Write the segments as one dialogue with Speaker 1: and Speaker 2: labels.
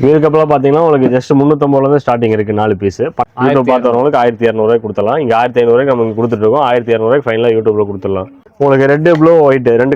Speaker 1: Wheel கப்லாம் பார்த்தீங்கன்னா உங்களுக்கு just 350 starting இருக்கு 4 பீஸ். யூடியூப் பார்த்தவங்களுக்கு 1200 கொடுத்துடலாம். இங்கே 1500 நம்ம கொடுத்துட்டு இருக்கோம். 1200 ஃபைனலாக யூடியூப்ல கொடுத்துடலாம். உங்களுக்கு ரெட் ப்ளூ ஒயிட் ரெண்டு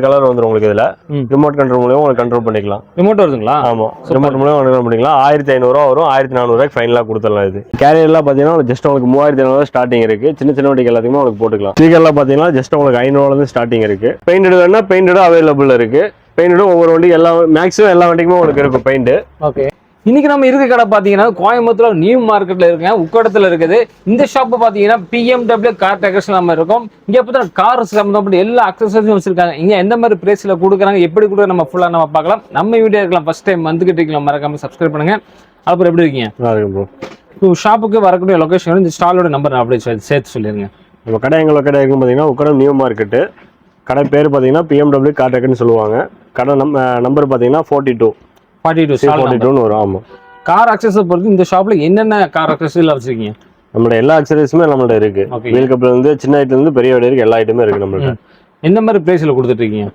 Speaker 1: கலர் வந்துடும் உங்களுக்கு. இதுல ரிமோட் கண்ட்ரோல் மூலமா உங்களுக்கு கண்ட்ரோல் பண்ணிக்கலாம்.
Speaker 2: ரிமோட் வருதுங்களா?
Speaker 1: ஆமா, ரிமோட் மூலமா கண்ட்ரோல் பண்ணிக்கலாம். 1500 வரும். 1400 ஃபைனலாக கொடுத்துடலாம். இது கேரியர்லாம் பார்த்தீங்கன்னா ஜஸ்ட் உங்களுக்கு 3500 ஸ்டார்டிங் இருக்கு. சின்ன சின்ன வண்டிக்கு எல்லாத்துக்குமே உங்களுக்கு போட்டுக்கலாம். ஸ்பீக்கர்லாம் பார்த்தீங்கன்னா ஜஸ்ட் உங்களுக்கு 500 ஸ்டார்டிங் இருக்கு. பெயிண்டட் வேணா பெயிண்டடும் அவைலபிள் இருக்கு. பெயிண்டடும் ஒவ்வொரு வண்டிக்கு மேக்ஸிமம் எல்லா வண்டிக்குமே உங்களுக்கு இருக்கும் பெயிண்ட்.
Speaker 2: ஓகே, இன்னைக்கு நம்ம இருக்க கடை பாத்தீங்கன்னா கோயம்புத்தூர் நியூ மார்க்கெட்ல இருக்குங்க, உக்கடத்துல இருக்குது. இந்த ஷாப் பாத்தீங்கன்னா BMW கார் டெக்கர்ஸ் நம்ம இருக்கும். இங்க பார்த்தா கார் சம்பந்தப்பட்ட எல்லா அக்சசரிஸும் வச்சிருக்காங்க. இங்க எந்த மாதிரி பிரைஸ்ல கொடுக்குறாங்க, எப்படி கூட நம்ம ஃபுல்லா நம்ம பார்க்கலாம். நம்ம வீடியோ இருக்கலாம் ஃபர்ஸ்ட் டைம் வந்துகிட்டு இருக்கலாம், மறக்காம சப்ஸ்கிரைப் பண்ணுங்க. அப்புறம் எப்படி இருக்கீங்க? ப்ரோ, ஷாப்புக்கு வரக்கூடிய லொகேஷன் இந்த ஸ்டாலோட நம்பர் அப்படியே சேர்த்து சொல்லிருங்க.
Speaker 1: நம்ம கடை எங்க கடை இருக்கும் பாத்தீங்கன்னா உக்கடம் நியூ மார்க்கெட். கடை பேர் பார்த்தீங்கன்னா BMW கார் டெக்கர்னு சொல்லுவாங்க. கடை நம்பர் பார்த்தீங்கன்னா 42 வரும். ஆமாம்,
Speaker 2: கார் அக்சஸை பொறுத்து இந்த ஷாப்ல என்னென்ன கார் அக்சஸரிலாம் வச்சிருக்கீங்க?
Speaker 1: நம்மளோட எல்லா அக்சசரிஸுமே நம்மள்ட்ட இருக்கு. வீல் கப்ல இருந்து சின்ன ஐட்டம்ல இருந்து பெரிய ஐட்டம் வரைக்கும் எல்லா ஐட்டமே இருக்கு நம்மள்ட்ட.
Speaker 2: எந்த மாதிரி பிரைஸ்ல கொடுத்துட்டு இருக்கீங்க?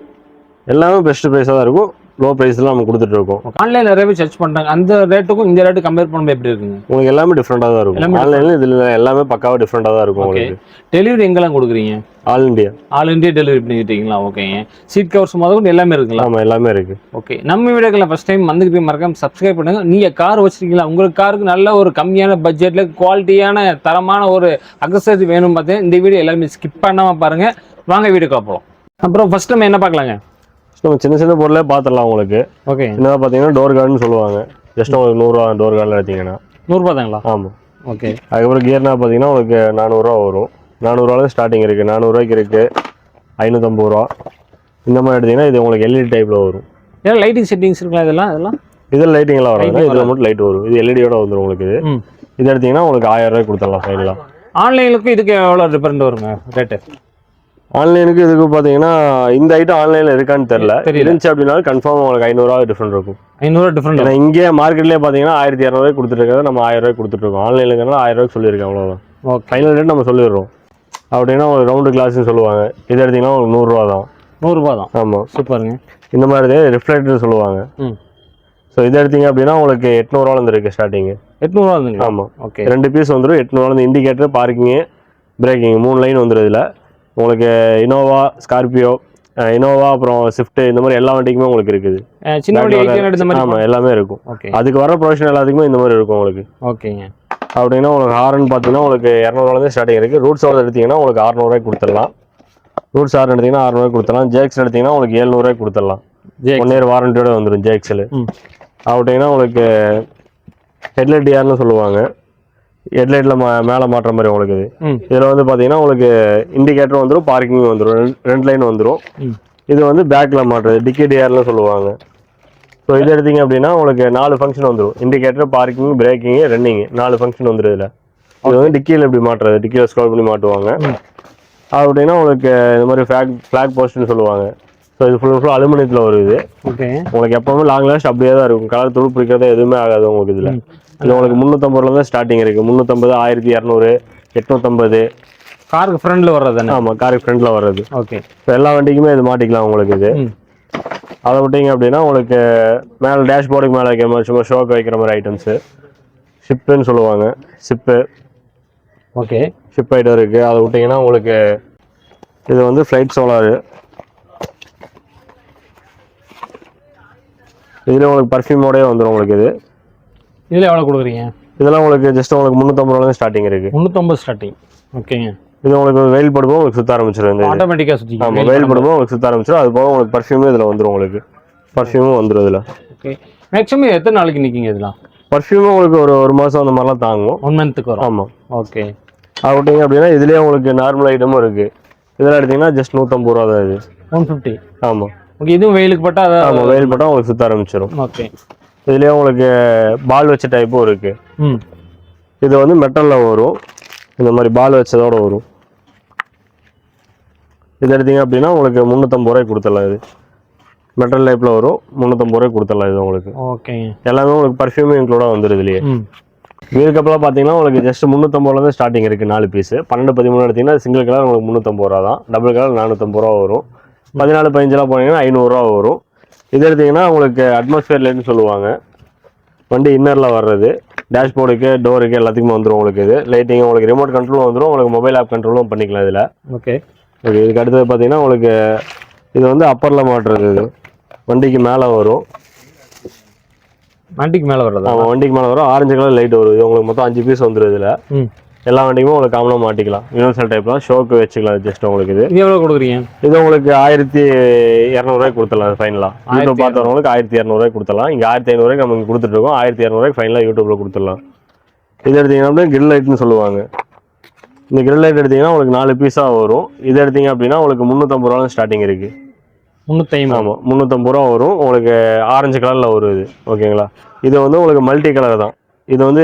Speaker 1: எல்லாமே பெஸ்ட் பிரைஸா தான் இருக்கும். லோ பிரைஸ்ல நம்ம கொடுத்துட்டு இருக்கோம்.
Speaker 2: ஆன்லைன்ல நிறையவே சர்ச் பண்றாங்க. அந்த ரேட்டுக்கும் இந்த ரேட்டு கம்பேர் பண்ணும்போது எப்படி இருக்குங்க?
Speaker 1: உங்களுக்கு எல்லாமே டிஃபரெண்டா தான் இருக்கும். ஆன்லைன்ல இதுல எல்லாமே பக்காவா டிஃபரெண்டா தான் இருக்கும் உங்களுக்கு.
Speaker 2: டெலிவரி எங்கெல்லாம் கொடுக்குறீங்க?
Speaker 1: ஆல் இந்தியா
Speaker 2: டெலிவரி பண்ணிட்டீங்களா? ஓகேங்க. சீட் கவர்ஸ் முதல்ல எல்லாமே இருக்குங்களா?
Speaker 1: ஆமா, எல்லாமே இருக்கு.
Speaker 2: ஓகே, நம்ம வீடியோக்களை ஃபர்ஸ்ட் டைம் வந்துட்டு மறக்காம சப்ஸ்கிரைப் பண்ணுங்க. நீங்க கார் வச்சிருக்கீங்களா? உங்களுக்கு காருக்கு நல்ல ஒரு கம்மியான பட்ஜெட்ல குவாலிட்டியான தரமான ஒரு அக்சசரி வேணும் பார்த்தீங்கன்னா இந்த வீடியோ எல்லாமே ஸ்கிப் பண்ணாம பாருங்க. வாங்க வீடியோக்கு போகலாம். அப்புறம் ஃபர்ஸ்ட் நம்ம என்ன பார்க்கலாங்க?
Speaker 1: நம்ம சின்ன சின்ன பொருளே பார்த்துடலாம் உங்களுக்கு.
Speaker 2: ஓகே,
Speaker 1: என்ன பார்த்தீங்கன்னா டோர் கார்டுன்னு சொல்லுவாங்க. ஜஸ்ட் உங்களுக்கு 100 ரூபா டோர் கார்டில் எடுத்தீங்கன்னா
Speaker 2: 100 ரூபா தாங்களா?
Speaker 1: ஆமாம்.
Speaker 2: ஓகே,
Speaker 1: அதுக்கப்புறம் கியர்னா பார்த்தீங்கன்னா உங்களுக்கு 400 ரூபா வரும். 400 ரூபாய் ஸ்டார்டிங் இருக்குது. 400 ரூபாய்க்கு இருக்குது. 550 ரூபா இந்த மாதிரி எடுத்தீங்கன்னா இது உங்களுக்கு LED டைப்ல வரும்.
Speaker 2: ஏன்னா லைட்டிங் செட்டிங்ஸ் இருக்குல்ல, இதெல்லாம்
Speaker 1: இதில் லைட்டிங்லாம் வராது. இதில் மட்டும் லைட் வரும். இது LEDயோட வந்துடும் உங்களுக்கு. இது எடுத்தீங்கன்னா உங்களுக்கு 1000 ரூபாய்க்கு கொடுத்துடலாம் ஃபைனலாக.
Speaker 2: ஆன்லைனுக்கும் இதுக்கு எவ்வளோ டிஃபரெண்ட் வருங்க ரேட்டு?
Speaker 1: ஆன்லைனுக்கு இதுக்கு பார்த்தீங்கன்னா இந்த ஐட்டம் ஆன்லைனில் இருக்கான்னு தெரியல. இருந்துச்சு அப்படின்னாலும் கன்ஃபார்ம் உங்களுக்கு 500 ரூபா டிஃபரெண்ட் இருக்கும்.
Speaker 2: 500 டிஃபரெண்ட்.
Speaker 1: ஏன்னா இங்கே மார்க்கெட்லேயே பார்த்தீங்கன்னா 1200 ரூபாய்க்கு கொடுத்துருக்காங்க. நம்ம 1000 ரூபாய்க்கு கொடுத்துருக்கோம். ஆன்லைனுங்கிறனால 1000 ரூபாய்க்கு சொல்லியிருக்கேன், அவ்வளோதான்.
Speaker 2: ஓகே,
Speaker 1: ஃபைனல் ரேட் நம்ம சொல்லிடுறோம். அப்படின்னா ஒரு ரவுண்டு கிளாஸ்ன்னு சொல்லுவாங்க. இது எடுத்தீங்கன்னா உங்களுக்கு 100 ரூபா தான்.
Speaker 2: 100 ரூபா தான்.
Speaker 1: ஆமாம்,
Speaker 2: சூப்பருங்க.
Speaker 1: இந்த மாதிரி ரிஃப்ளெக்டர்னு சொல்லுவாங்க. ஸோ இது எடுத்தீங்க அப்படின்னா உங்களுக்கு 800 ரூபாலேருந்து இருக்குது ஸ்டார்டிங்கு.
Speaker 2: 800 ரூபா வந்துங்க.
Speaker 1: ஆமாம்,
Speaker 2: ஓகே.
Speaker 1: 2 பீஸ் வந்துடும். 800 ரூபாலேருந்து இண்டிகேட்டர், பார்க்கிங்கு, பிரேக்கிங் 3 லைன் வந்துடும். இதில் உங்களுக்கு இனோவா, ஸ்கார்பியோ, இனோவா, அப்புறம் ஸ்விஃப்ட் இந்த மாதிரி எல்லா வண்டிக்குமே உங்களுக்கு இருக்குது. ஆமாம், எல்லாமே இருக்கும். அதுக்கு வர ப்ரொவிஷன் எல்லாத்துக்குமே இந்த மாதிரி இருக்கும் உங்களுக்கு.
Speaker 2: ஓகேங்க.
Speaker 1: அப்படின்னா உங்களுக்கு ஹாரன் பார்த்தீங்கன்னா உங்களுக்கு 200 ரூபாலேருந்து ஸ்டார்டிங் இருக்குது. ரூட்ஸ் ஹார்ன் எடுத்தீங்கன்னா உங்களுக்கு 600 ரூபாய்க்கு கொடுத்துடலாம். ரூட்ஸ் ஹார்ன் எடுத்தீங்கன்னா 600 ரூபாய்க்கு கொடுத்துடலாம். ஜேக்ஸ் எடுத்தீங்கன்னா உங்களுக்கு 700 ரூபாய்க்கு கொடுத்துடலாம். 1 இயர் வாரண்டியோட வந்துடும் ஜேக்ஸில். அப்படின்னா உங்களுக்கு ஹெட்லைட் டிஆர்னு சொல்லுவாங்க. ஹெட்லைட்டில் மேலே மாட்டுற மாதிரி உங்களுக்கு இது. இதில் வந்து பார்த்தீங்கன்னா உங்களுக்கு இண்டிகேட்டர் வந்துடும், பார்க்கிங் வந்துடும், 2 லைன் வந்துடும். இது வந்து பேக்கில் மாட்டுறது டிக்கி டிஆர்னு சொல்லுவாங்க. ஸோ இது எடுத்தீங்க அப்படின்னா உங்களுக்கு 4 ஃபங்க்ஷன் வந்துடும். Indicator, parking, braking, running 4 function வந்துடும். இதில் இது வந்து டிக்கியில் இப்படி மாட்டுறது, டிக்கியில் ஸ்க்ரோல் பண்ணி மாட்டுவாங்க. அப்படின்னா உங்களுக்கு இந்த மாதிரி ஃப்ளாக் போஸ்ட்னு சொல்லுவாங்க. ஸோ இது ஃபுல் அலுமினியத்தில் வருது. உங்களுக்கு எப்பவுமே லாங் லாஸ்ட் அப்படியே தான் இருக்கும். கலர் துரு பிடிக்கிறதா எதுவுமே ஆகாது உங்களுக்கு. இதில் இது உங்களுக்கு 350 ரூபாய் ஸ்டார்டிங் இருக்குது. 350, 1200, 850.
Speaker 2: காருக்கு ஃப்ரண்ட்ல வர்றது.
Speaker 1: ஆமாம், காருக்கு ஃப்ரண்ட்ல வர்றது.
Speaker 2: ஓகே,
Speaker 1: இப்போ எல்லா வண்டிக்குமே இது மாட்டிக்கலாம் உங்களுக்கு. இது அதை விட்டீங்க அப்படின்னா உங்களுக்கு மேலே டேஷ்போர்டுக்கு மேலே வைக்கிற மாதிரி, சும்மா ஷோக்கு வைக்கிற மாதிரி ஐட்டம்ஸு, ஷிப்புன்னு சொல்லுவாங்க. ஷிப்பு.
Speaker 2: ஓகே,
Speaker 1: ஷிப் ஐட்டம் இருக்குது. அதை விட்டிங்கன்னா உங்களுக்கு இது வந்து ஃப்ளைட் சோலாரு. இதில் உங்களுக்கு பர்ஃப்யூமோடய வந்துடும் உங்களுக்கு.
Speaker 2: இதில் எவ்வளோ கொடுக்குறீங்க?
Speaker 1: இதெல்லாம் உங்களுக்கு ஜஸ்ட் உங்களுக்கு 350 ரூபாய் ஸ்டார்டிங் இருக்குது.
Speaker 2: 350 ஸ்டார்டிங். ஓகேங்க.
Speaker 1: இது உங்களுக்கு வெயில் படும்போது உங்களுக்கு சுத்த ஆரம்பிச்சிடும்.
Speaker 2: ஆட்டோமேட்டிக்காக சுற்றி.
Speaker 1: ஆமாம், வெயில் படும்போது உங்களுக்கு சுத்த ஆரம்பிச்சிடும். அது போக உங்களுக்கு பர்ஃப்யூமும் இதில் வந்துடும். உங்களுக்கு பர்ஃப்யூமும் வந்துடும் இதில்.
Speaker 2: ஓகே, மேக்ஸிமம் எத்தனை நாளைக்கு நிற்கிங்க இதெல்லாம்?
Speaker 1: பர்ஃப்யூமும் உங்களுக்கு ஒரு மாதம் அந்த மாதிரிலாம் தாங்கும்.
Speaker 2: 1 மந்த்துக்கு வரும்.
Speaker 1: ஆமாம்.
Speaker 2: ஓகே,
Speaker 1: அது விட்டீங்க அப்படின்னா இதுலேயே உங்களுக்கு நார்மல் ஐட்டமும் இருக்குது. இதெல்லாம் எடுத்தீங்கன்னா ஜஸ்ட் 150 ரூபா தான். இது
Speaker 2: 150.
Speaker 1: ஆமாம்.
Speaker 2: ஓகே, இதுவும் வெயிலுக்கு பட்டா?
Speaker 1: ஆமாம், வெயில் பட்டா உங்களுக்கு சுத்த ஆரம்பிச்சிடும்.
Speaker 2: ஓகே,
Speaker 1: இதுலேயே உங்களுக்கு பால் வச்ச டைப்பும் இருக்குது. இது வந்து மெட்டலில் வரும். இந்த மாதிரி பால் வச்சதோடு வரும். இது எடுத்தீங்க அப்படின்னா உங்களுக்கு 350 ரூபாய்க்கு கொடுத்துடலாம். இது மெட்டல் டைப்பில் வரும். 350 ரூபாய்க்கு கொடுத்துடலாம் இது உங்களுக்கு.
Speaker 2: ஓகே,
Speaker 1: எல்லாமே உங்களுக்கு பர்ஃப்யூமும் இன்க்ளூடாக வந்துடும் இதுலேயே. வீல் கப்லாம் பார்த்தீங்கன்னா உங்களுக்கு ஜஸ்ட் 350 ரூபாய் ஸ்டார்டிங் இருக்குது. 4 பீஸ் 12, 13 எடுத்தீங்கன்னா சிங்கிள் கலர் உங்களுக்கு 350 ரூபா தான். டபுள் கலர் 450 ரூபா வரும். 14, 15 போனீங்கன்னா 500 ரூபா வரும். இது எடுத்தீங்கன்னா உங்களுக்கு அட்மாஸ்பியர் லைட்னு சொல்லுவாங்க. வண்டி இன்னரில் வர்றது. டேஷ்போர்டுக்கு டோருக்கு எல்லாத்துக்குமே வந்துடும் உங்களுக்கு. இது லைட்டிங் உங்களுக்கு ரிமோட் கண்ட்ரோலும் வந்துடும், உங்களுக்கு மொபைல் ஆப் கண்ட்ரோலும் பண்ணிக்கலாம் இதில்.
Speaker 2: Okay
Speaker 1: okay. இதுக்கு அடுத்தது பார்த்தீங்கன்னா உங்களுக்கு இது வந்து அப்பரில் மாட்டுறது. இது வண்டிக்கு மேலே வரும்.
Speaker 2: வண்டிக்கு மேலே வர்றது?
Speaker 1: ஆமாம், வண்டிக்கு மேலே வரும். ஆரஞ்சு கலர் லைட் வரும். இது உங்களுக்கு மொத்தம் 5 பீஸ் வந்துடும் இதில். எல்லா வண்டிக்குமே உங்களுக்கு காமனாக மாட்டிக்கலாம். யூனிவர்சல் டைப்லாம் ஷோக்கு வச்சுக்கலாம் ஜஸ்ட் உங்களுக்கு. இது
Speaker 2: எவ்வளோ கொடுக்குறீங்க? இது
Speaker 1: உங்களுக்கு 1200 கொடுத்துடலாம் ஃபைனலாக. யூடியூப் பார்த்தவங்களுக்கு 1200 கொடுத்துடலாம். இங்கே 1500 நம்ம இங்கே கொடுத்துட்ருக்கோம். 1200 ஃபைனலாக யூடியூப்பில் கொடுத்துடலாம். இது எடுத்தீங்கன்னா கிரில் லைட்னு சொல்லுவாங்க. இந்த கிரில் லைட் எடுத்தீங்கன்னா உங்களுக்கு 4 பீஸாக வரும். இது எடுத்தீங்க அப்படின்னா உங்களுக்கு 350 ரூபா ஸ்டார்டிங் இருக்குது.
Speaker 2: 350?
Speaker 1: ஆமாம், 350 ரூபா வரும் உங்களுக்கு. ஆரஞ்சு கலரில் வரும் இது. ஓகேங்களா? இது வந்து உங்களுக்கு மல்டி கலர் தான். இது வந்து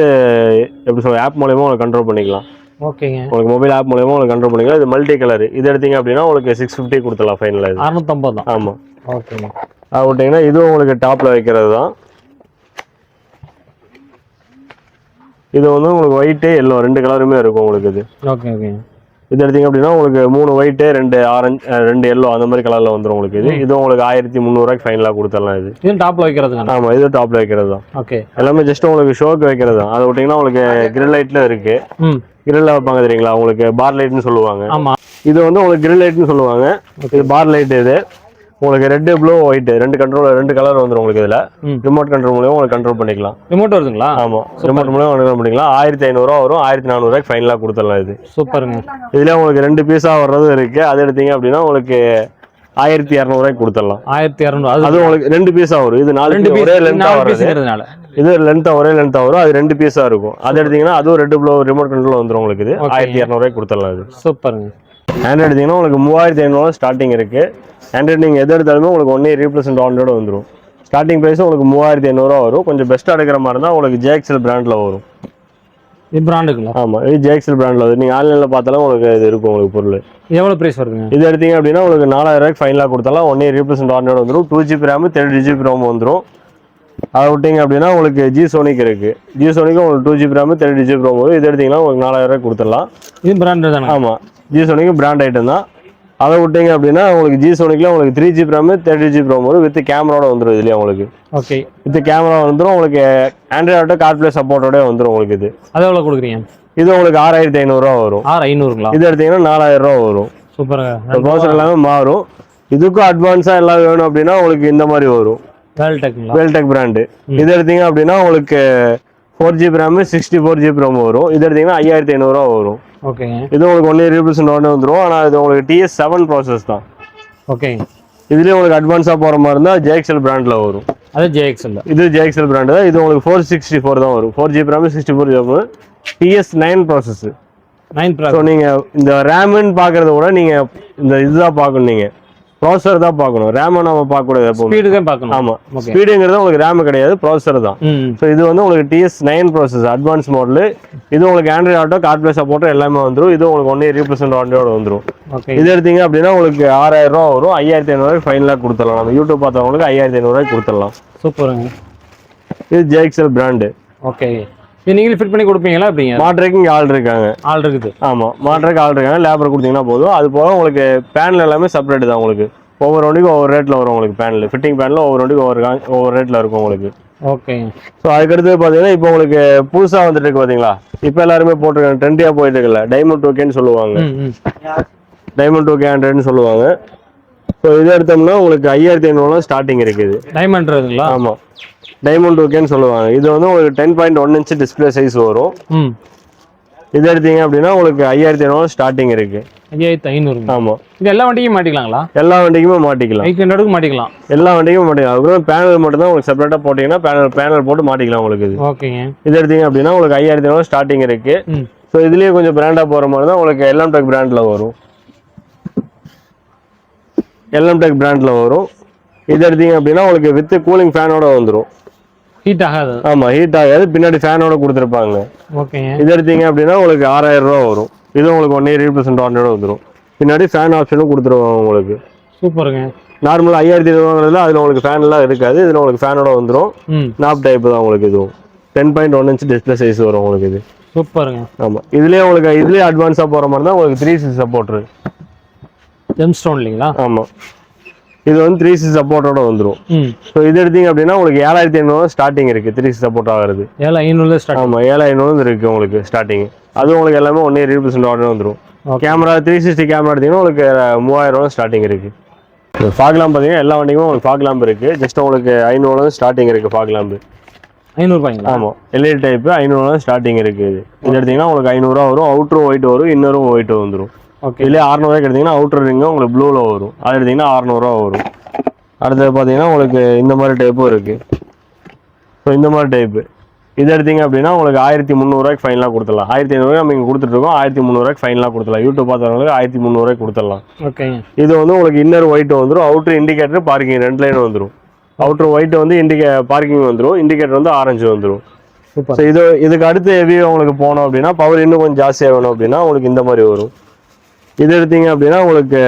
Speaker 1: எப்படி சொல்ல, ஆப் மூலயமா உங்களுக்கு கண்ட்ரோல் பண்ணிக்கலாம்.
Speaker 2: ஓகேங்க.
Speaker 1: உங்களுக்கு மொபைல் ஆப் மூலயமா உங்களுக்கு கண்ட்ரோல் பண்ணிக்கலாம். இது மல்டி கலர். இது எடுத்தீங்க அப்படின்னா உங்களுக்கு 650 கொடுத்துடலாம் ஃபைனலாக. இது
Speaker 2: 650 தான்.
Speaker 1: ஆமாம்.
Speaker 2: ஓகேங்க.
Speaker 1: அது விட்டிங்கன்னா இதுவும் உங்களுக்கு டாப்பில் வைக்கிறது தான். இது வந்து உங்களுக்கு ஒயிட்டு எல்லோ 2 கலருமே இருக்கும் உங்களுக்கு. இது
Speaker 2: ஓகே ஓகே.
Speaker 1: இது எடுத்தீங்க அப்படின்னா உங்களுக்கு 3 ஒயிட்டு 2 ஆரஞ்சு 2 எல்லோ அந்த மாதிரி கலரில் வந்துடும் உங்களுக்கு. இது உங்களுக்கு 1300 ஃபைனலாக கொடுத்துடலாம். இது
Speaker 2: டாப்பில் வைக்கிறது?
Speaker 1: ஆமாம், இது டாப்பில் வைக்கிறது தான்.
Speaker 2: ஓகே. எல்லாமே
Speaker 1: ஜஸ்ட் உங்களுக்கு ஷோக்கு வைக்கிறது தான். அதை விட்டிங்கன்னா உங்களுக்கு கிரில் லைட்டில் இருக்குது. கிரில்ல வைப்பாங்க தெரியுங்களா உங்களுக்கு, பார் லைட்னு சொல்லுவாங்க.
Speaker 2: ஆமாம்.
Speaker 1: இது வந்து உங்களுக்கு கிரில் லைட்னு சொல்லுவாங்க. இது பார் லைட். இது உங்களுக்கு ரெட் ப்ளூ ஒயிட் 2 கலர் வந்துடும் உங்களுக்கு. இதில் ரிமோட் கண்ட்ரோல் மூலியமா உங்களுக்கு கண்ட்ரோல் பண்ணிக்கலாம்.
Speaker 2: ரிமோட் வருதுங்களா?
Speaker 1: ஆமாம், ரிமோட் மூலியமா கண்ட்ரோல் பண்ணிக்கலாம். 1500 வரும். 1400 ஃபைனலாக கொடுத்துடலாம். இது
Speaker 2: சூப்பருங்க.
Speaker 1: இதுல உங்களுக்கு 2 பீஸாக வர்றதும் இருக்கு. அது எடுத்தீங்க அப்படின்னா உங்களுக்கு 1200 கொடுத்துடலாம்.
Speaker 2: 1200?
Speaker 1: அது உங்களுக்கு 2 பீஸாக வரும். இது 4 ஒரே லென்த்தாக வருது. இது ஒரே லென்த்தாக வரும். அது 2 பீஸாக இருக்கும். அது எடுத்தீங்கன்னா அதுவும் ரெட் ப்ளூ ரிமோட் கண்ட்ரோல் வந்துடும் உங்களுக்கு. இது 1200 கொடுத்துடலாம். இது
Speaker 2: சூப்பருங்க.
Speaker 1: ஆண்ட்ராய்டு எடுத்தீங்கன்னா உங்களுக்கு 3500 ஸ்டார்டிங் இருக்கு. ஆண்ட்ராய்டு நீங்கள் எது எடுத்தாலுமே உங்களுக்கு 1 இயர் ரீப்ளேஸ்மெண்ட் ஆன்ரோட வந்துடும். ஸ்டார்டிங் ப்ரைஸ் உங்களுக்கு 3500 வரும். கொஞ்சம் பெஸ்ட்டாக எடுக்கிற மாதிரி இருந்தால் உங்களுக்கு JXL பிராண்டில் வரும்.
Speaker 2: இது பிராண்டுங்களா?
Speaker 1: ஆமாம், இது JXL பிராண்டில் வரும். நீங்கள் ஆன்லைனில் பார்த்தாலும் உங்களுக்கு இது இருக்கும் உங்களுக்கு பொருள்.
Speaker 2: எவ்வளோ ப்ரைஸ் வருதுங்க?
Speaker 1: இது எடுத்தீங்க அப்படின்னா உங்களுக்கு 4000 ஃபைனலாக கொடுத்தாலும் 1 இயர் ரீப்ளேஸ்மெண்ட் ஆன்ரோட வந்துடும். 2GB RAM 32GB ROM வந்துடும். அதை விட்டிங்க அப்படின்னா உங்களுக்கு G-Sonic இருக்குது. G-Sonic உங்களுக்கு 2GB RAM 32GB ROM வரும். இது எடுத்தீங்கன்னா உங்களுக்கு 4000 கொடுத்துடலாம்.
Speaker 2: இது பிராண்டு தானே? ஆமாம்,
Speaker 1: G-Sonic பிராண்ட் ஐட்டம் தான். அதை விட்டிங்க அப்படின்னா உங்களுக்கு G-Sonicல உங்களுக்கு 3GB RAM 32GB ROM வரும். வித் கேமராவோட வந்துடும். இதுலேயே உங்களுக்கு
Speaker 2: ஓகே
Speaker 1: வித் கேமரா வந்துடும். உங்களுக்கு ஆண்ட்ராய்டு கார்ப்ளே சப்போர்ட்டோட வந்துடும் உங்களுக்கு. இது
Speaker 2: அது எவ்வளோ கொடுக்குறீங்க? இது
Speaker 1: உங்களுக்கு 6500 வரும்.
Speaker 2: 6500ங்களா? இது
Speaker 1: எடுத்தீங்கன்னா 4000 வரும்.
Speaker 2: சூப்பராக.
Speaker 1: ப்ராசஸர் எல்லாமே மாறும். இதுக்கும் அட்வான்ஸாக எல்லாம் வேணும் அப்படின்னா உங்களுக்கு இந்த மாதிரி வரும். வேல்டெக் பிராண்டு. இது எடுத்தீங்க அப்படின்னா உங்களுக்கு 4GB RAM 64GB ROM வரும். இது எடுத்தீங்கன்னா 5500 வரும்.
Speaker 2: ஓகே. இது
Speaker 1: உங்களுக்கு 1 இயர் ரீப்ளேஸ்மெண்ட் வந்துடும். ஆனால் இது உங்களுக்கு TS7 ப்ராசஸ் தான்.
Speaker 2: ஓகே.
Speaker 1: இதுலேயே உங்களுக்கு அட்வான்ஸாக போகிற மாதிரி இருந்தால் JXL பிராண்டில் வரும்.
Speaker 2: அது JXL. இது
Speaker 1: JXL பிராண்டு தான். இது உங்களுக்கு 464 தான் வரும். 4GB RAM 64GB TS9 process.
Speaker 2: 9 process.
Speaker 1: So நீங்கள் இந்த ரேமுன்னு பார்க்குறத விட நீங்கள் இந்த இதுதான் பார்க்கணும். நீங்கள் ப்ராசஸர் தான் பார்க்கணும். ரேமை நம்ம பார்க்கக்கூடாது.
Speaker 2: ஸ்பீடு தான் பார்க்கணும்.
Speaker 1: ஆமாம், ஸ்பீடுங்கிறது உங்களுக்கு ரேம் கிடையாது, ப்ராசஸர் தான். ஸோ இது வந்து உங்களுக்கு TS9 ப்ராசஸ் அட்வான்ஸ் மாடல். இது உங்களுக்கு ஆண்ட்ராய்டு ஆட்டோ கார்ப்ளே சப்போர்ட் எல்லாமே வந்துடும். இது உங்களுக்கு 1 இயர் ரீப்ளேஸ்மெண்ட் ஆன்ரோட வந்துடும். இது எடுத்தீங்க அப்படின்னா உங்களுக்கு 6000 வரும். 5500 ஃபைனலாக கொடுத்துடலாம். நம்ம யூடியூப் பார்த்தவங்களுக்கு 5500 கொடுத்துடலாம்.
Speaker 2: சூப்பருங்க.
Speaker 1: இது JXL பிராண்டு.
Speaker 2: ஓகே. இது நீங்களே ஃபிட் பண்ணி கொடுப்பீங்களா? அப்படிங்க
Speaker 1: மாட்ரேக்கு இங்கே ஆள் இருக்காங்க.
Speaker 2: ஆள் இருக்குது.
Speaker 1: ஆமாம், மாட்ரேக்கு ஆள் இருக்காங்க. லேபர் கொடுத்தீங்கன்னா போதும். அது போக உங்களுக்கு பேனல் எல்லாமே செப்பரேட் தான். உங்களுக்கு ஒவ்வொரு வண்டிக்கும் ஒவ்வொரு ரேட்டில் வரும். உங்களுக்கு பேனல் ஃபிட்டிங் பேனல் ஒவ்வொரு வண்டிக்கும் ஒவ்வொரு ரேட்டில் இருக்கும் உங்களுக்கு.
Speaker 2: ஓகே.
Speaker 1: ஸோ அதுக்கடுத்து பார்த்தீங்கன்னா இப்போ உங்களுக்கு புதுசாக வந்துட்டு இருக்கு பார்த்தீங்களா? இப்போ எல்லாருமே போட்டிருக்காங்க, ட்ரெண்டியாக போயிட்டு இருக்குல்ல, டைமண்ட் 2Kன்னு சொல்லுவாங்க. டைமண்ட் 2K ஆண்ட்ராய்டுன்னு சொல்லுவாங்க. ஸோ இது எடுத்தோம்னா உங்களுக்கு 5500 ஸ்டார்டிங் இருக்குது.
Speaker 2: டைமண்ட்ங்களா?
Speaker 1: ஆமாம், டைமண்ட் 2Kன்னு சொல்லுவாங்க. இது வந்து உங்களுக்கு 10.1 இன்ச் டிஸ்பிளே சைஸ் வரும். இது எடுத்தீங்க அப்படின்னா உங்களுக்கு 5500 ஸ்டார்டிங் இருக்கு.
Speaker 2: 5500.
Speaker 1: ஆமாம்,
Speaker 2: இது எல்லா வண்டிக்கும் மாட்டிக்கலாங்களா? எல்லா
Speaker 1: வண்டிக்குமே மாட்டிக்கலாம்.
Speaker 2: 800க்கு மாட்டிக்கலாம்.
Speaker 1: எல்லா வண்டிக்குமே மாட்டிக்கலாம். அதுக்கப்புறம் பேனல் மட்டும் தான் உங்களுக்கு செப்பரேட்டாக போட்டிங்கன்னா பேனல் போட்டு மாட்டிக்கலாம் உங்களுக்கு. இது
Speaker 2: ஓகேங்க.
Speaker 1: இது எடுத்தீங்க அப்படின்னா உங்களுக்கு 5500 ஸ்டார்டிங் இருக்கு. ஸோ இதுலேயே கொஞ்சம் பிராண்டாக போகிற மாதிரி தான் உங்களுக்கு LMTech பிராண்டில் வரும். LMTech பிராண்டில் வரும். இது எடுத்தீங்க அப்படின்னா உங்களுக்கு வித் கூலிங் ஃபேனோட வந்துடும்.
Speaker 2: ஹீட் ஆகாது.
Speaker 1: ஆமாம், ஹீட் ஆகாது. பின்னாடி ஃபேனோட கொடுத்துருப்பாங்க.
Speaker 2: ஓகே. இது
Speaker 1: எடுத்தீங்க அப்படின்னா உங்களுக்கு 6000 வரும். இது உங்களுக்கு 1 இயர் ரீப்ளேஸ்மெண்ட் ஆன்ரோட வந்துடும். பின்னாடி ஃபேன் ஆப்ஷனும் கொடுத்துருவாங்க உங்களுக்கு.
Speaker 2: சூப்பருங்க.
Speaker 1: நார்மலாக 5500 அதில் உங்களுக்கு ஃபேன் எல்லாம் இருக்காது. இதில் உங்களுக்கு ஃபேனோட வந்துடும். நாப் டைப் தான் உங்களுக்கு. இதுவும் 10.1 இன்ச் டிஸ்பிளே சைஸ் வரும் உங்களுக்கு. இது
Speaker 2: சூப்பருங்க.
Speaker 1: ஆமாம், இதுலேயே அட்வான்ஸாக போகிற மாதிரி தான் உங்களுக்கு 360 சப்போர்ட்.
Speaker 2: ஜெம்ஸ்டோன் இல்லைங்களா?
Speaker 1: ஆமாம், இது வந்து 3C சப்போர்ட்டோட வந்துடும். ஸோ இது எடுத்தீங்க அப்படின்னா உங்களுக்கு 7500 ஸ்டார்டிங் இருக்கு. 3C சப்போர்ட் ஆகிறது
Speaker 2: 7500 ஸ்டார்ட்.
Speaker 1: ஆமா 7500 இருக்கு உங்களுக்கு ஸ்டார்டிங். அது உங்களுக்கு எல்லாமே 1 year ரீப்ளேஸ்மெண்ட் ஆர்டர் வந்துடும். கேமரா 360 கேமரா எடுத்தீங்கன்னா உங்களுக்கு 3000 ஸ்டார்டிங் இருக்கு. ஃபாக் லாம்ப் பார்த்தீங்கன்னா எல்லா வண்டிக்குமே உங்களுக்கு ஃபாக் லாம்ப் இருக்கு. ஜஸ்ட் உங்களுக்கு 500 ஸ்டார்டிங் இருக்கு ஃபாக் லாம்ப்.
Speaker 2: 500 ரூபாய்ங்களா?
Speaker 1: ஆமா LED டைப் 500 ஸ்டார்டிங் இருக்கு. இது எடுத்தீங்கன்னா உங்களுக்கு 500 வரும். அவுட்டரும் ஒயிட் வரும், இன்னரும் ஒயிட் வந்துடும். இதுலேயே 600 எடுத்தீங்கன்னா அவுட்டர் ரிங் உங்களுக்கு ப்ளூவில் வரும். அது எடுத்தீங்கன்னா 600 வரும். அடுத்தது பார்த்தீங்கன்னா உங்களுக்கு இந்த மாதிரி டைப்பும் இருக்கு. ஸோ இந்த மாதிரி டைப்பு இது எடுத்தீங்க அப்படின்னா உங்களுக்கு 1300 ஃபைனலாக கொடுத்துடலாம். 1500 நம்ம இங்கே கொடுத்துட்ருக்கோம். 1300 ஃபைனலாக கொடுத்துடலாம். யூடியூப் பார்த்தவங்களுக்கு 1300 கொடுத்துடலாம்.
Speaker 2: ஓகே.
Speaker 1: இது வந்து உங்களுக்கு இன்னர் ஒயிட் வந்துடும், அவுட்டர் இண்டிகேட்டர் பார்க்கிங் 2 லைன் வந்துடும். அவுட்டர் ஒயிட் வந்து பார்க்கிங் வந்துடும், இண்டிகேட்டர் வந்து ஆரஞ்சு வந்துடும். ஸோ இதுக்கு அடுத்து ஹெவி உங்களுக்கு போனோம் அப்படின்னா பவர் இன்னும் கொஞ்சம் ஜாஸ்தியாக வேணும் அப்படின்னா உங்களுக்கு இந்த மாதிரி வரும். இது எடுத்தீங்க அப்படின்னா உங்களுக்கு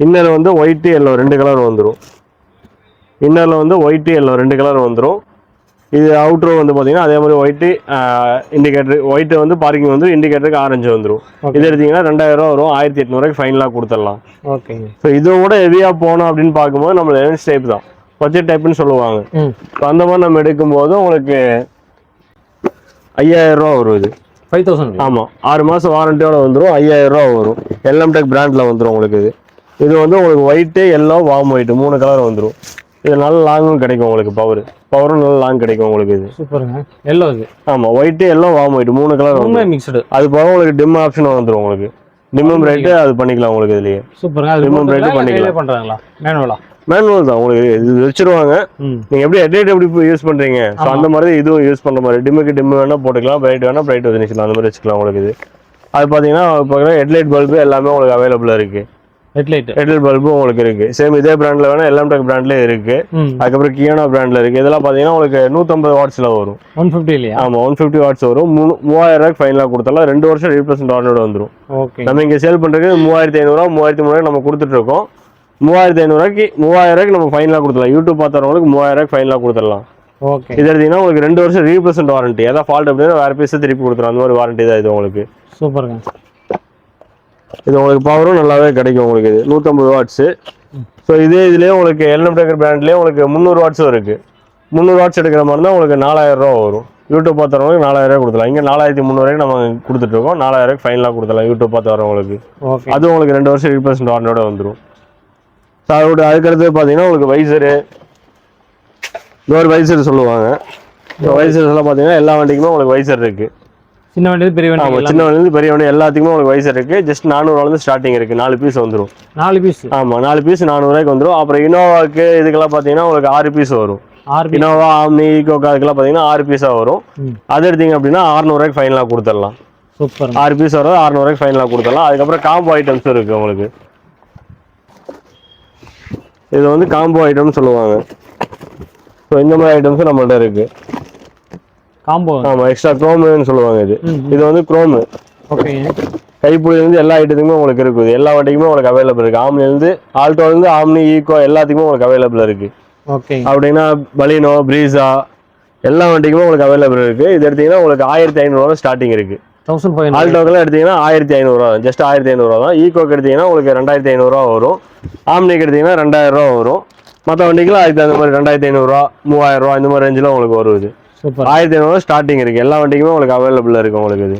Speaker 1: இன்னர் வந்து ஒயிட்டு எல்லோ 2 கலர் வந்துடும். இன்னரில் வந்து ஒயிட்டு எல்லோ 2 கலர் வந்துடும். இது அவுட்ரோ வந்து பார்த்தீங்கன்னா அதே மாதிரி ஒயிட்டு இண்டிகேட்டர் ஒயிட்டு வந்து பார்க்கிங் வந்து இண்டிகேட்டருக்கு ஆரஞ்சு வந்துடும். இது எடுத்தீங்கன்னா 2000 வரும். 1800 ஃபைனலாக கொடுத்துடலாம்.
Speaker 2: ஓகே.
Speaker 1: ஸோ இதோட கூட ஹெவியாக போனோம் அப்படின்னு பார்க்கும்போது நம்ம லென்ஸ் டைப் தான் பட்ஜெட் டைப்னு சொல்லுவாங்க. ஸோ அந்த மாதிரி நம்ம எடுக்கும்போது உங்களுக்கு 5000 வரும். இது
Speaker 2: 5000.
Speaker 1: ஆமாம் 6 மாதம் வாரண்டியோட வந்துடும். 5000 வரும். எல்எம்டெக் பிராண்டில் வந்துடும் உங்களுக்கு. இது வந்து உங்களுக்கு white yellow warm white 3 colour வந்துடும். இது நல்ல லாங்கும் கிடைக்கும் உங்களுக்கு. பவரும் நல்ல லாங் கிடைக்கும் உங்களுக்கு. இது
Speaker 2: சூப்பருங்க. எல்லோ இது.
Speaker 1: ஆமாம் white yellow warm white 3 colour வந்து
Speaker 2: மிக்ஸ்டு.
Speaker 1: அது போக உங்களுக்கு டிம் ஆப்ஷன் வந்துடும் உங்களுக்கு. டிம்மும் ரேட்டு அது பண்ணிக்கலாம் உங்களுக்கு. இதுலயே
Speaker 2: சூப்பருங்க.
Speaker 1: டிம்மும் ரேட்டு பண்ணிக்கலாம்.
Speaker 2: பண்றாங்களா
Speaker 1: மேனுவல் தான் உங்களுக்கு. இது வச்சிருவாங்க. நீங்க எப்படி ஹெட்லைட் எப்படி யூஸ் பண்றீங்க ஸோ அந்த மாதிரி இதுவும் யூஸ் பண்ற மாதிரி. டிம்முக்கு டிம் வேணா போட்டுக்கலாம், பிரைட் வேணா பிரைட் வச்சுக்கலாம், அந்த மாதிரி வச்சுக்கலாம் உங்களுக்கு. இது அது பார்த்தீங்கன்னா இப்போ ஹெட்லைட் பல்பு எல்லாமே உங்களுக்கு அவைலபிளாக இருக்கு. ஹெட்லைட் பல்பும் உங்களுக்கு இருக்கு. சேம் இதே பிராண்ட்ல வேணா எல்எம்டெக் பிராண்ட்லேயே இருக்கு. அதுக்கப்புறம் கியானா பிராண்ட்ல இருக்கு. இதெல்லாம் பார்த்தீங்கன்னா உங்களுக்கு 150 வாட்ஸ்ல வரும்.
Speaker 2: 150 இல்லையா?
Speaker 1: ஆமா 150 வாட்ஸ் வரும். 3000 ஃபைனலாக கொடுத்தாலும் 2 வருஷம் ரீப்ளேஸ்மெண்ட் வாரண்டியோட வந்துடும். நம்ம இங்க சேல் பண்றது 3500 3300 நம்ம கொடுத்துட்டு இருக்கோம். 3500 3000 நம்ம ஃபைனலாக கொடுத்துடலாம். யூடியூப் பார்த்தவங்களுக்கு 3000 ஃபைனலாக கொடுத்துடலாம்.
Speaker 2: ஓகே.
Speaker 1: இது எடுத்தீங்கன்னா உங்களுக்கு 2 வருஷம் ரீப்ளேஸ்மெண்ட் வாரண்டி. ஏதாவது ஃபால்ட் அப்படின்னா வேற பீஸ் திருப்பி கொடுத்துரும். அந்த மாதிரி வாரண்டி தான் இது உங்களுக்கு.
Speaker 2: சூப்பருங்க.
Speaker 1: இது உங்களுக்கு பவரும் நல்லாவே கிடைக்கும் உங்களுக்கு. இது 150 வாட்ஸ். ஸோ இதுலேயே உங்களுக்கு எல்எம்டெக் பிராண்ட்லேயே உங்களுக்கு 300 வாட்ஸும் இருக்கு. 300 வாட்ஸ் எடுக்கிற மாதிரி தான் உங்களுக்கு 4000 வரும். யூடியூப் பார்த்து வரவங்களுக்கு 4000 கொடுத்துலாம். இங்கே 4300 நம்ம கொடுத்துட்டு இருக்கோம். 4000 ஃபைனலாக கொடுத்துலாம் யூடியூப் பார்த்து வரவங்களுக்கு. அது உங்களுக்கு 2 வருஷம் ரீப்ளேஸ்மெண்ட் வாரண்டியோட வந்துடும். ஸோ அதோட அதுக்கடுத்து பார்த்தீங்கன்னா உங்களுக்கு வைசரு டோர் வைசர் சொல்லுவாங்க. வைசர்ஸ் எல்லாம் பார்த்தீங்கன்னா எல்லா வண்டிக்குமே உங்களுக்கு வைசர் இருக்கு.
Speaker 2: சின்ன வண்டி பெரிய வண்டி.
Speaker 1: ஆமாம் சின்ன வண்டிலேருந்து பெரிய வண்டி எல்லாத்துக்குமே உங்களுக்கு வைசர் இருக்கு. ஜஸ்ட் 400 ஸ்டார்டிங் இருக்கு. 4 பீஸ் வந்துடும்.
Speaker 2: 4 பீஸ்.
Speaker 1: ஆமாம் 4 பீஸ் 400 வந்துடும். அப்புறம் இனோவாக்கு இதுக்கெல்லாம் பார்த்தீங்கன்னா உங்களுக்கு 6 பீஸ் வரும். இனோவா ஆம்னி ஈகோக்கா அதுக்கெல்லாம் பார்த்தீங்கன்னா 6 பீஸாக வரும். அது எடுத்தீங்க அப்படின்னா 600 ஃபைனலாக கொடுத்துடலாம்.
Speaker 2: சூப்பர்.
Speaker 1: 6 பீஸ் வரும். 600 ஃபைனலாக கொடுத்துடலாம். அதுக்கப்புறம் காம்போ ஐட்டம்ஸும் இருக்கு உங்களுக்கு. இது வந்து காம்போ ஐட்டம்னு சொல்லுவாங்க. ஸோ இந்த மாதிரி ஐட்டம்ஸும் நம்மள்ட்ட இருக்கு.
Speaker 2: காம்போ.
Speaker 1: ஆமாம் எக்ஸ்ட்ரா குரோம்னு சொல்லுவாங்க. இது வந்து குரோமு.
Speaker 2: ஓகே.
Speaker 1: கைப்புள்ளிலேருந்து எல்லா ஐட்டத்துக்குமே உங்களுக்கு இருக்குது. எல்லா வண்டிக்குமே உங்களுக்கு அவைலபிள் இருக்கு. ஆம்னிலேருந்து ஆல்டோலேருந்து ஆம்னி ஈகோ எல்லாத்துக்குமே உங்களுக்கு அவைலபிள் இருக்கு.
Speaker 2: ஓகே.
Speaker 1: அப்படின்னா பலினோ பிரீசா எல்லா வண்டிக்குமே உங்களுக்கு அவைலபிள் இருக்கு. இது எடுத்தீங்கன்னா உங்களுக்கு 1500 ஸ்டார்டிங் இருக்கு.
Speaker 2: 1500.
Speaker 1: ஆல்டோக்கெல்லாம் எடுத்தீங்கன்னா 1500 ஜஸ்ட் 1500 தான். ஈகோக்கு எடுத்தீங்கன்னா உங்களுக்கு 2500 வரும். ஆம்னிக்கு எடுத்தீங்கன்னா 2000 வரும். மற்ற வண்டிக்கெல்லாம் அதுக்கு அந்த மாதிரி 2500 3000 இந்த மாதிரி ரேஞ்சில் உங்களுக்கு வருது. 1500 ஸ்டார்டிங் இருக்கு. எல்லா வண்டிக்குமே உங்களுக்கு அவைலபிள் இருக்கு உங்களுக்கு. இது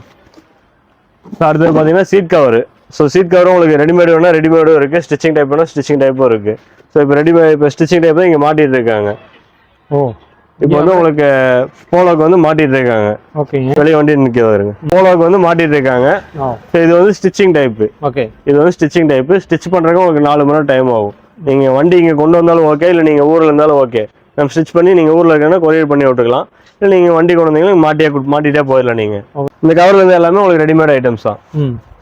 Speaker 1: அடுத்தது பார்த்தீங்கன்னா சீட் கவர். ஸோ சீட் கவரும் உங்களுக்கு ரெடிமேட் வேணா ரெடிமேடும் இருக்கு. ஸ்டிச்சிங் டைப் வேணா ஸ்டிச்சிங் டைப்பும் இருக்கு. ஸோ இப்போ ஸ்டிச்சிங் டைப் தான் இங்கே மாட்டிட்டு இருக்காங்க. இப்போ வந்து உங்களுக்கு போலோக்கு வந்து மாட்டிட்டு இருக்காங்க.
Speaker 2: ஓகே.
Speaker 1: வெளியே வண்டி நிற்க வருங்க. போலோக்கு வந்து மாட்டிட்டு இருக்காங்க. ஸோ இது வந்து ஸ்டிச்சிங் டைப்பு.
Speaker 2: ஓகே. இது
Speaker 1: வந்து ஸ்டிச்சிங் டைப்பு. ஸ்டிச் பண்ணுறதுக்கு உங்களுக்கு 4 மணி நேரம் டைம் ஆகும். நீங்கள் வண்டி இங்கே கொண்டு வந்தாலும் ஓகே, இல்லை நீங்கள் ஊரில் இருந்தாலும் ஓகே. நம்ம ஸ்டிச் பண்ணி நீங்கள் ஊரில் இருக்கா கொரியர் பண்ணி விட்டுக்கலாம். இல்லை நீங்கள் வண்டி கொண்டு வந்தீங்கன்னா மாட்டிட்டே போயிடலாம். நீங்கள் இந்த கவர்ல இருந்து எல்லாமே உங்களுக்கு ரெடிமேட் ஐட்டம்ஸ் தான்.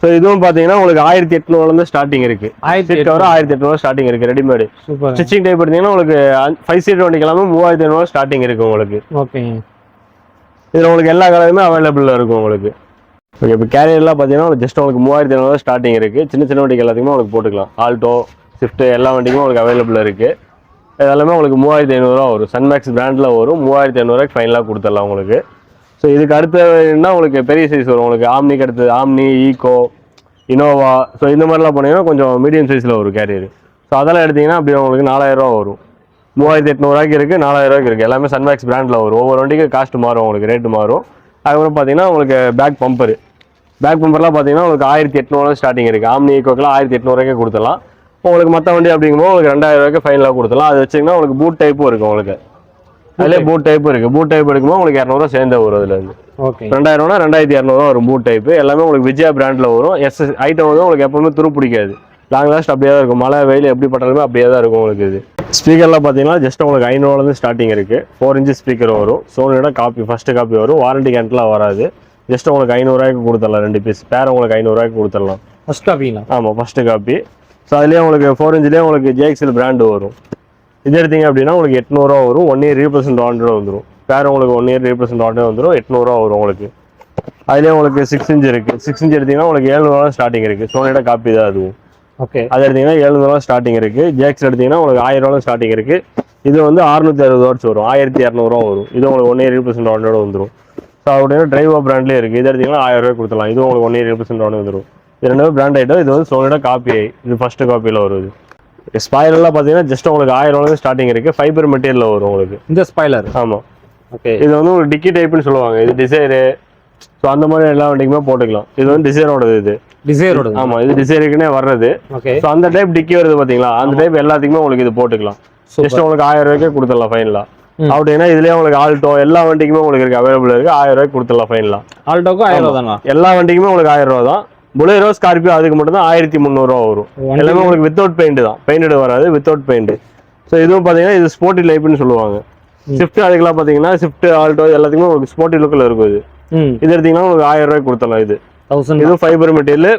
Speaker 1: ஸோ இதுவும் பார்த்தீங்கன்னா உங்களுக்கு 1800 ஸ்டார்டிங் இருக்கு. 1800 ஸ்டார்டிங் இருக்கு ரெடிமேடு. ஸ்டிச்சிங் டைப் எடுத்தீங்கன்னா உங்களுக்கு 5 சீட் வண்டிக்கு எல்லாமே 3500 ஸ்டார்டிங் இருக்கு உங்களுக்கு.
Speaker 2: ஓகே.
Speaker 1: இதில் உங்களுக்கு எல்லா கலருமே அவைலபிளாக இருக்கும் உங்களுக்கு. ஓகே. இப்போ கேரியர்லாம் பார்த்தீங்கன்னா ஜஸ்ட் உங்களுக்கு 3500 ஸ்டார்டிங் இருக்கு. சின்ன சின்ன வண்டிக்கு எல்லாத்துக்குமே உங்களுக்கு போட்டுக்கலாம். ஆல்டோ ஸ்விஃப்ட் எல்லா வண்டிக்குமே உங்களுக்கு அவைலபிளாக இருக்கு. இதெல்லாமே உங்களுக்கு 3500 வரும். சன்மேக்ஸ் பிராண்டில் வரும். 3500 ஃபைனலாக கொடுத்துடலாம் உங்களுக்கு. ஸோ இதுக்கு அடுத்ததுன்னா உங்களுக்கு பெரிய சைஸ் வரும். உங்களுக்கு ஆம்னிக்கு அடுத்தது ஆம்னி ஈகோ இனோவா ஸோ இந்த மாதிரிலாம் போனீங்கன்னா கொஞ்சம் மீடியம் சைஸில் வரும் கேரியர். ஸோ அதெல்லாம் எடுத்தீங்கன்னா அப்படி உங்களுக்கு 4000 ரூபா வரும். 3800 இருக்குது, 4000 இருக்குது. எல்லாமே சன்மேக்ஸ் பிராண்டில் வரும். ஒவ்வொரு வண்டிக்கு காஸ்ட் மாறும், உங்களுக்கு ரேட்டு மாறும். அதுக்கப்புறம் பார்த்தீங்கன்னா உங்களுக்கு பேக் பம்பர்லாம் பார்த்தீங்கன்னா உங்களுக்கு 1800 ஸ்டார்டிங் இருக்குது. ஆம்னி ஈக்கோக்கெல்லாம் 1800 கொடுத்துடலாம். உங்களுக்கு மற்ற வண்டி அப்படிங்கும்போது உங்களுக்கு 2000 ஃபைனலாக கொடுத்துடலாம். அது வச்சிங்கன்னா உங்களுக்கு பூட் டைப்பும் இருக்குது. உங்களுக்கு அதிலே பூட் டைப்பு இருக்குது. பூட் டைப் எடுக்கும்போது உங்களுக்கு 200 சேர்ந்து வரும். அதில் இருந்து
Speaker 2: ஓகே
Speaker 1: 2000 2200 வரும் பூட் டைப்பு. எல்லாமே உங்களுக்கு விஜயா பிராண்டில் வரும். ஐட்டம் வந்து உங்களுக்கு எப்பவுமே துரு பிடிக்காது, லாங் லாஸ்ட் அப்படியே தான் இருக்கும். மழை வெயில் எப்படி பட்டாலுமே அப்படியே தான் இருக்கும் உங்களுக்கு. இது ஸ்பீக்கர்லாம் பார்த்தீங்கன்னா ஜஸ்ட் உங்களுக்கு 500 ஸ்டார்டிங் இருக்குது. 4 இன்ச் ஸ்பீக்கர் வரும். சோனியோட ஃபஸ்ட்டு காப்பி வரும். வாரண்டி கேரண்ட்லாம் வராது. ஜஸ்ட் உங்களுக்கு 500 கொடுத்துடலாம். 2 பீஸ் பேர் உங்களுக்கு 500 கொடுத்துடலாம்.
Speaker 2: ஃபர்ஸ்ட் காப்பிங்களா?
Speaker 1: ஆமாம், ஃபஸ்ட்டு காப்பி. ஸோ அதுலேயே உங்களுக்கு 4 இன்ச்லேயே உங்களுக்கு JXL பிராண்டு வரும். இது எடுத்தீங்க அப்படின்னா உங்களுக்கு 800 வரும். 1 இயர் ரீப்ளேஸ்மெண்ட் வாரண்டி வந்துடும். பேர் உங்களுக்கு 1 இயர் ரீப்ளேஸ்மெண்ட் வாரண்டி வந்துடும். 800 வரும் உங்களுக்கு. அதுலேயே உங்களுக்கு 6 இன்ச் இருக்குது. 6 இன்ச் எடுத்தீங்கன்னா உங்களுக்கு 700 ஸ்டார்டிங் இருக்குது. சோனியோட காப்பி தான் அதுவும்.
Speaker 2: ஓகே
Speaker 1: அது எடுத்தீங்கன்னா 700 ஸ்டார்டிங் இருக்குது. JXL எடுத்தீங்கன்னா உங்களுக்கு 1000 ஸ்டார்டிங் இருக்குது. இது வந்து 660 வாட்ஸ் வரும். 1200 வரும். இது உங்களுக்கு 1 இயர் ரீப்ளேஸ்மெண்ட் வாரண்டியோட வந்துடும். ஸோ அப்படின்னா டிரைவோ பிராண்ட்லேயே இருக்குது. இது எடுத்தீங்கன்னா 1000 கொடுத்துலாம். இது உங்களுக்கு 1 இயர் ரீப்ளேஸ்மெண்ட் வாரண்டி வந்துடும். இது 2 பிராண்ட் ஐட்டம். இது வந்து சோனியோட காப்பி. இது ஃபஸ்ட்டு காப்பியில் வருது. ஸ்பாயிலர்லாம் பார்த்தீங்கன்னா ஜஸ்ட் உங்களுக்கு 1000 ஸ்டார்டிங் இருக்குது. ஃபைபர் மெட்டீரியலில் வரும் உங்களுக்கு
Speaker 2: இந்த ஸ்பாயிலர்.
Speaker 1: ஆமாம்.
Speaker 2: ஓகே
Speaker 1: இது வந்து உங்களுக்கு டிக்கி டைப்னு சொல்லுவாங்க. இது டிசைரு. ஸோ அந்த மாதிரி எல்லா வண்டிக்குமே போட்டுக்கலாம். இது வந்து டிசைரோடது. இது
Speaker 2: டிசைரோட.
Speaker 1: ஆமாம், இது டிசைருக்குன்னே வர்றது.
Speaker 2: ஓகே
Speaker 1: ஸோ அந்த டைப் டிக்கி வருது பார்த்தீங்களா, அந்த டைப் எல்லாத்துக்குமே உங்களுக்கு இது போட்டுக்கலாம். ஜஸ்ட் உங்களுக்கு 1000 கொடுத்துடலாம் ஃபைனலாக. அப்படின்னா இதுலேயே உங்களுக்கு ஆல்டோ எல்லா வண்டிக்குமே உங்களுக்கு இருக்குது, அவைலபிள் இருக்குது. 1000 கொடுத்துடலாம் ஃபைனலாக.
Speaker 2: ஆல்டோக்கும் 1000 தானா?
Speaker 1: எல்லா வண்டிக்குமே உங்களுக்கு 1000 தான். புலேரோ ஸ்கார்பியோ அதுக்கு மட்டும் தான் 1300 வரும். எல்லாமே உங்களுக்கு வித்தவுட் பெயிண்ட் தான். பெயிண்டட் வராது, வித்தவுட் பெயிண்ட். ஸோ இதுவும் பார்த்தீங்கன்னா இது ஸ்போர்ட்டி லைஃப்னு சொல்லுவாங்க. ஸ்விஃப்ட் அதுக்கெல்லாம் பார்த்தீங்கன்னா ஸ்விஃப்ட் ஆல்டோ எல்லாத்துக்குமே உங்களுக்கு ஸ்போர்ட்டி லுக்கில் இருக்கும். இது எடுத்தீங்கன்னா உங்களுக்கு 1000 கொடுத்துடலாம். இது
Speaker 2: 1000.
Speaker 1: இதுவும் ஃபைபர் மெட்டீரியல்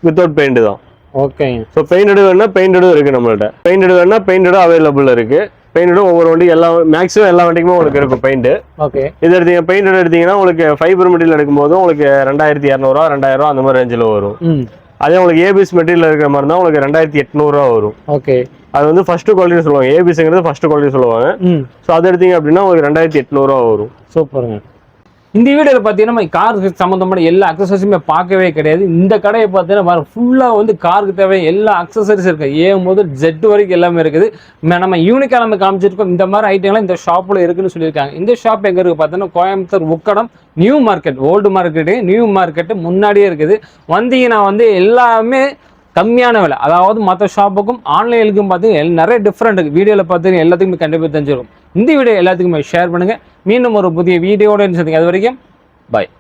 Speaker 1: வித்தவுட் பெயிண்ட் தான்.
Speaker 2: ஓகே
Speaker 1: ஸோ பெயிண்டடு வேணா பெயிண்டடும் இருக்குது நம்மள்ட்ட. பெயிண்டடு வேணா பெயிண்டடும் அவைலபிள் இருக்குது. பெயிண்டடும் ஒவ்வொரு வண்டி மேக்ஸிமம் எல்லா வண்டிக்குமே உங்களுக்கு இருக்கும் பெயிண்ட்.
Speaker 2: ஓகே
Speaker 1: இது எடுத்தீங்க பெயிண்டட் எடுத்தீங்கன்னா உங்களுக்கு ஃபைபர் மெட்டீரியல் எடுக்கும்போது உங்களுக்கு 2200 2000 அந்த மாதிரி ரேஞ்சில் வரும். அதே உங்களுக்கு ஏபிஎஸ் மெட்டீரியல் இருக்கிற மாதிரி தான் உங்களுக்கு 2800 வரும்.
Speaker 2: ஓகே
Speaker 1: அது வந்து ஃபர்ஸ்ட் குவாலிட்டி சொல்லுவாங்க. ஏபிஎஸ்ங்கிறது ஃபர்ஸ்ட் குவாலிட்டி சொல்லுவாங்க. ஸோ அது எடுத்தீங்க அப்படின்னா உங்களுக்கு 2800 வரும்.
Speaker 2: சூப்பருங்க. இந்த வீடியோவில் பார்த்தீங்கன்னா நம்ம காருக்கு சம்மந்தமான எல்லா அக்சசரிஸுமே பார்க்கவே கிடையாது. இந்த கடையை பார்த்தீங்கன்னா ஃபுல்லாக வந்து காருக்கு தேவை எல்லா அக்சசரிஸ் இருக்குது. ஏ முதல் ஜெட் வரைக்கும் எல்லாமே இருக்குது. நம்ம யூனிக்காக நம்ம காமிச்சிருக்கோம். இந்த மாதிரி ஐட்டங்கள்லாம் இந்த ஷாப்பில் இருக்குன்னு சொல்லியிருக்காங்க. இந்த ஷாப் எங்கே இருக்குது பார்த்தீங்கன்னா Coimbatore Ukkadam new market, old market new market முன்னாடியே இருக்குது. வந்தீங்கன்னா வந்து எல்லாமே கம்மியான விலை. அதாவது மற்ற ஷாப்புக்கும் ஆன்லைனுக்கும் பார்த்தீங்கன்னா நிறைய டிஃப்ரெண்ட் இருக்குது. வீடியோவில் பார்த்தீங்கன்னா எல்லாத்துக்குமே கண்டிப்பாக தெரிஞ்சிருக்கும். இந்த வீடியோ எல்லாத்துக்குமே ஷேர் பண்ணுங்கள். மீண்டும் ஒரு புதிய வீடியோட சந்திங்க. அது வரைக்கும் பாய்.